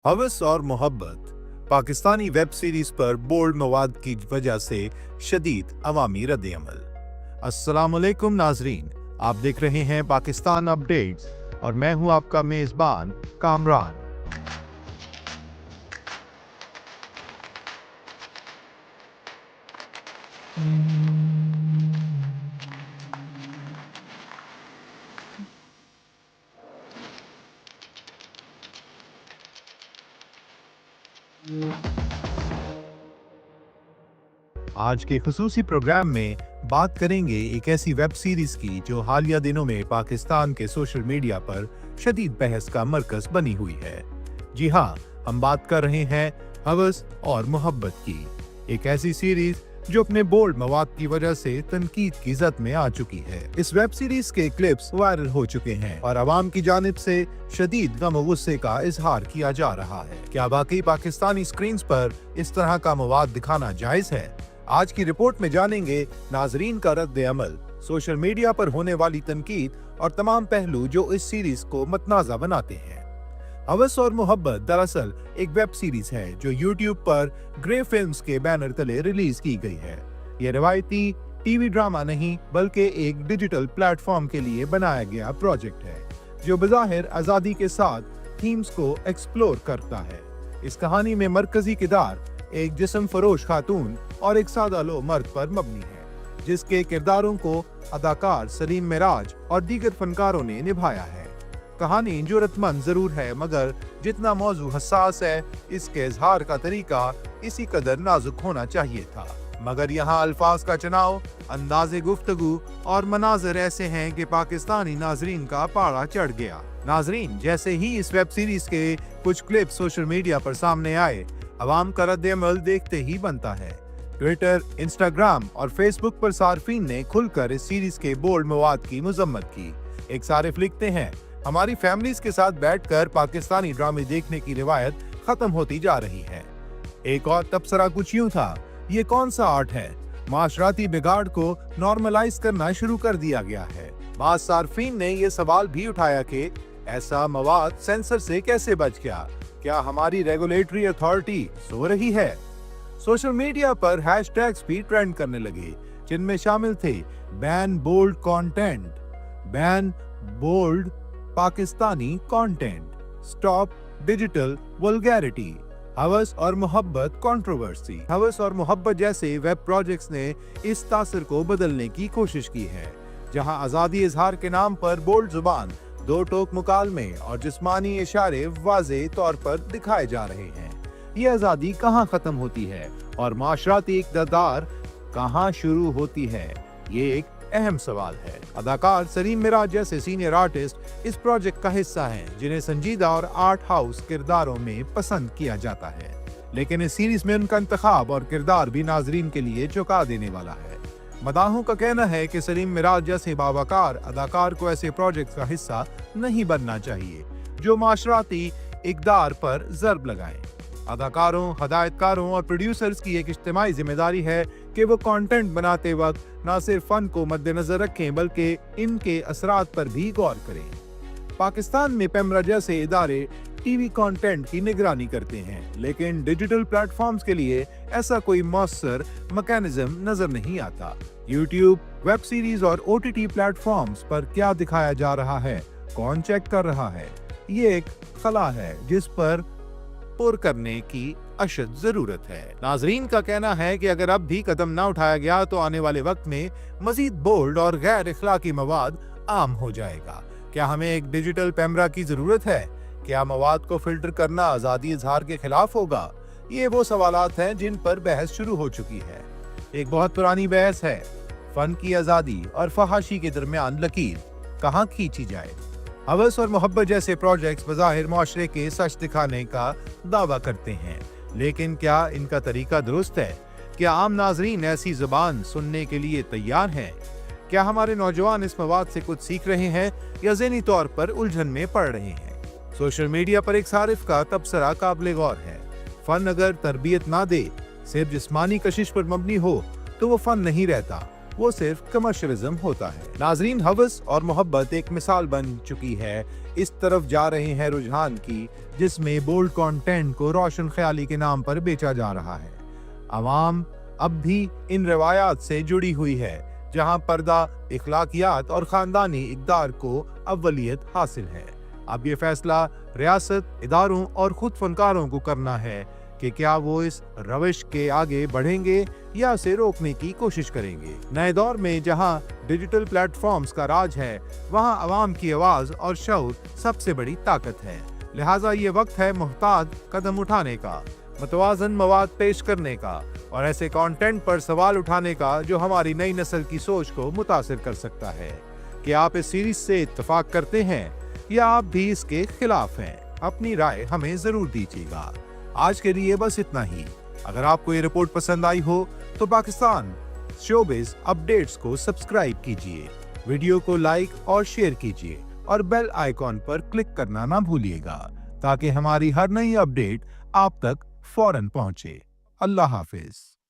हवस और मोहब्बत पाकिस्तानी वेब सीरीज पर बोल्ड मवाद की वजह से शदीद अवामी रद्द-ए-अमल। अस्सलामुअलैकुम नाजरीन, आप देख रहे हैं पाकिस्तान अपडेट्स और मैं हूं आपका मेजबान कामरान। आज के खुसूसी प्रोग्राम में बात करेंगे एक ऐसी वेब सीरीज की जो हालिया दिनों में पाकिस्तान के सोशल मीडिया पर शदीद बहस का मरकज बनी हुई है। जी हाँ, हम बात कर रहे हैं हवस और मोहब्बत की, एक ऐसी सीरीज जो अपने बोल्ड मवाद की वजह से तनकीद की जद में आ चुकी है। इस वेब सीरीज के क्लिप्स वायरल हो चुके हैं और अवाम की जानिब से शदीद गम और गुस्से का इजहार किया जा रहा है। क्या वाकई पाकिस्तानी स्क्रीन पर इस तरह का मवाद दिखाना जायज है? आज की रिपोर्ट में जानेंगे नाजरीन का रद्द-ए-अमल, सोशल मीडिया पर होने वाली तनकीद और तमाम पहलू जो इस सीरीज को मतनाज़ा बनाते हैं। हवस और मोहब्बत दरअसल एक वेब सीरीज है जो YouTube पर ग्रे फिल्म्स के बैनर तले रिलीज की गई है। ये रिवायती टीवी ड्रामा नहीं बल्कि एक डिजिटल प्लेटफॉर्म के लिए बनाया गया प्रोजेक्ट है जो बज़ाहिर आज़ादी के साथ थीम्स को एक्सप्लोर करता है। इस कहानी में मरकजी किरदार एक जिस्म फरोश खातून और एक सादा लो मर्द पर मबनी है, जिसके किरदारों को अदाकार सलीम मेराज और दीगर फनकारों ने निभाया है। कहानी जुर्रतमंद जरूर है, मगर जितना मौजू हसास है, इसके इजहार का तरीका इसी कदर नाजुक होना चाहिए था। मगर यहाँ अल्फाज का चुनाव, अंदाज़े गुफ्तगू और मनाजर ऐसे हैं कि पाकिस्तानी नाजरीन का पारा चढ़ गया। नाजरीन, जैसे ही इस वेब सीरीज के कुछ क्लिप सोशल मीडिया पर सामने आए, अवाम का रद्द-ए-अमल देखते ही बनता है। ट्विटर, इंस्टाग्राम और फेसबुक पर सार्फिन ने खुलकर इस सीरीज के बोल्ड मवाद की मजम्मत की। एक सारिफ लिखते हैं, हमारी फैमिलीज के साथ बैठकर पाकिस्तानी ड्रामे देखने की रिवायत खत्म होती जा रही है। एक और तबसरा कुछ यूं था, ये कौन सा आर्ट है? माशराती बिगाड़ को नॉर्मलाइज करना शुरू कर दिया गया है। बाज़ सार्फिन ने ये सवाल भी उठाया कि ऐसा मवाद सेंसर से कैसे बच गया? क्या हमारी रेगुलेटरी अथॉरिटी सो रही है? सोशल मीडिया पर हैशटैग्स भी ट्रेंड करने लगे, जिनमें शामिल थे ban bold content, ban bold Pakistani content, stop digital vulgarity, हवस और मोहब्बत कंट्रोवर्सी। हवस और मोहब्बत जैसे वेब प्रोजेक्ट्स ने इस तासर को बदलने की कोशिश की है, जहां आजादी इजहार के नाम पर बोल्ड जुबान, दो टोक मुकालमे और जिस्मानी इशारे वाज़े तौर पर दिखाए जा रहे हैं। ये आजादी कहाँ खत्म होती है और माशराती इक़्तिदार कहाँ शुरू होती है? ये एक अहम सवाल है। अदाकार सलीम मेराज जैसे सीनियर आर्टिस्ट इस प्रोजेक्ट का हिस्सा हैं, जिन्हें संजीदा और आर्ट हाउस किरदारों में पसंद किया जाता है, लेकिन इस सीरीज में उनका इंतखाब और किरदार भी नाजरीन के लिए चौंका देने वाला है। मदाहों का कहना है कि सलीम मेराज जैसे बावकार अदाकार को ऐसे प्रोजेक्ट का हिस्सा नहीं बनना चाहिए जो माशराती इक़्तिदार पर ज़र्ब लगाएं। अदाकारों, हदायतकारों और प्रोड्यूसर्स की एक इज्तिमाई जिम्मेदारी है कि वो कंटेंट बनाते वक्त न सिर्फ फन को मद्देनजर रखें बल्कि इनके असरात पर भी गौर करें। पाकिस्तान में पेमरा जैसे इदारे टीवी कंटेंट की निगरानी करते हैं, लेकिन डिजिटल प्लेटफॉर्म्स के लिए ऐसा कोई मौसर मैकेनिज्म नजर नहीं आता। YouTube, वेब सीरीज और OTT प्लेटफॉर्म्स पर क्या दिखाया जा रहा है, कौन चेक कर रहा है, ये एक खला है जिस पर पुर करने की अशद जरूरत है। नाजरीन का कहना है कि अगर अब भी कदम न उठाया गया तो आने वाले वक्त में मजीद बोल्ड और गैर इखलाकी मवाद आम हो जाएगा। क्या हमें एक डिजिटल पेमरा की जरूरत है? क्या मवाद को फिल्टर करना आजादी इजहार के खिलाफ होगा? ये वो सवालात हैं जिन पर बहस शुरू हो चुकी है। एक बहुत पुरानी बहस है, फन की आजादी और फहाशी के दरमियान लकीर कहाँ खींची जाए। हवस और मोहब्बत जैसे प्रोजेक्ट्स बज़ाहिर मुआशरे के सच दिखाने का दावा करते हैं, लेकिन क्या इनका तरीका दुरुस्त है? क्या आम नाजरीन ऐसी जुबान सुनने के लिए तैयार हैं? क्या हमारे नौजवान इस मवाद से कुछ सीख रहे हैं या ज़हनी तौर पर उलझन में पड़ रहे हैं? सोशल मीडिया पर एक सारिफ का तबसरा काबिल गौर है, फन अगर तरबियत ना दे, सिर्फ जिस्मानी कशिश पर मबनी हो तो वो फन नहीं रहता, वो सिर्फ कमर्शियलिज्म होता है। नाजरीन, हवस और मोहब्बत एक मिसाल बन चुकी है। इस तरफ जा रहे हैं रुझान की, जिसमें बोल्ड कंटेंट को रोशन ख्याली के नाम पर बेचा जा रहा है। आवाम अब भी इन रवायात से जुड़ी हुई है, जहां पर्दा, इखलाकियात और खानदानी इक़दार को अव्वलियत हासिल है। अब ये फैसला रियासत, इदारों और खुद फनकारों को करना है कि क्या वो इस रविश के आगे बढ़ेंगे या उसे रोकने की कोशिश करेंगे। नए दौर में जहां डिजिटल प्लेटफॉर्म्स का राज है, वहां अवाम की आवाज और शऊर सबसे बड़ी ताकत है। लिहाजा ये वक्त है मुहतात कदम उठाने का, मतवाज़न मवाद पेश करने का और ऐसे कंटेंट पर सवाल उठाने का जो हमारी नई नस्ल की सोच को मुतासिर कर सकता है। कि आप इस सीरीज से इत्तेफाक करते हैं या आप भी इसके खिलाफ हैं? अपनी राय हमें जरूर दीजिएगा। आज के लिए बस इतना ही। अगर आपको ये रिपोर्ट पसंद आई हो तो पाकिस्तान शोबिज़ अपडेट्स को सब्सक्राइब कीजिए, वीडियो को लाइक और शेयर कीजिए और बेल आइकॉन पर क्लिक करना ना भूलिएगा, ताकि हमारी हर नई अपडेट आप तक फौरन पहुंचे। अल्लाह हाफिज।